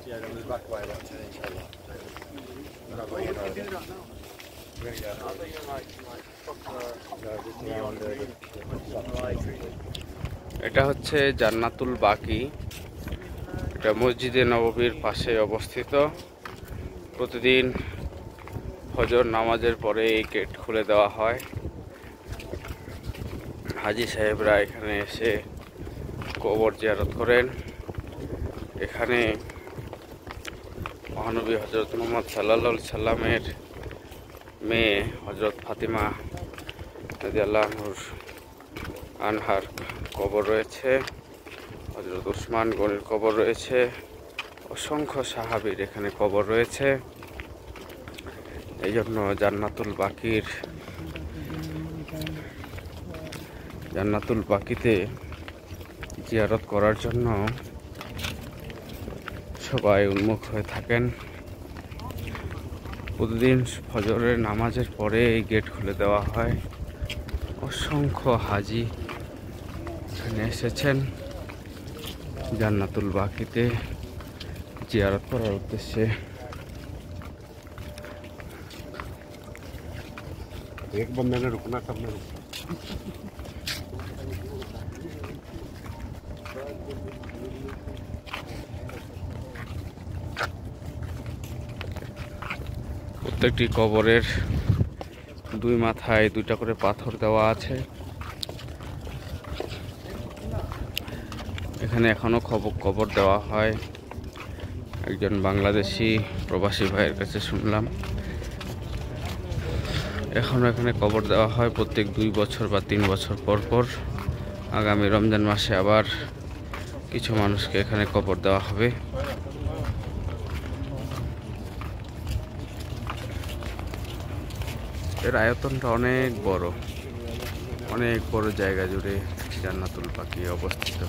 Yeah, then there's back away about 10 inshallah. We're not going in over there. We're going to go. I think you're like no, just around এটা হচ্ছে জান্নাতুল বাকি। এটা মসজিদে নববীর পাশে অবস্থিত। প্রতিদিন ফজর নামাজের পরে এই গেট খুলে দেওয়া হয়। হাজী সাহেবরা এখানে এসে কবর জিয়ারত করেন। এখানে মহানবী হযরত মুহাম্মদ সাল্লাল্লাহু আলাইহি সাল্লামের মেয়ে হযরত ফাতিমা রাদিয়াল্লাহু আনহার কবর রয়েছে, হযরত উসমান গনির কবর রয়েছে, অসংখ্য সাহাবীর এখানে কবর রয়েছে। এই জন্য জান্নাতুল বাকিতে জিয়ারত করার জন্য সবাই উন্মুখ হয়ে থাকেন। প্রতিদিন ফজরের নামাজের পরে এই গেট খুলে দেওয়া হয়। অসংখ্য হাজি এখানে এসেছেন জান্নাতুল বাকিতে জিয়ারত করার উদ্দেশ্যে। एक बंदे ने रुकना सब ने रुकना। প্রত্যেকটি কবরের দুই মাথায় দুইটা করে পাথর দেওয়া আছে। এখানে এখনো কবর দেওয়া হয়। একজন বাংলাদেশি প্রবাসী ভাইয়ের কাছে শুনলাম এখনো এখানে কবর দেওয়া হয় প্রত্যেক 2 বছর বা 3 বছর পর পর। আগামী রমজান মাসে আবার কিছু মানুষকে এখানে কবর দেওয়া হবে। এর আয়তনটা অনেক বড় জায়গা জুড়ে জান্নাতুল বাকি অবস্থিত।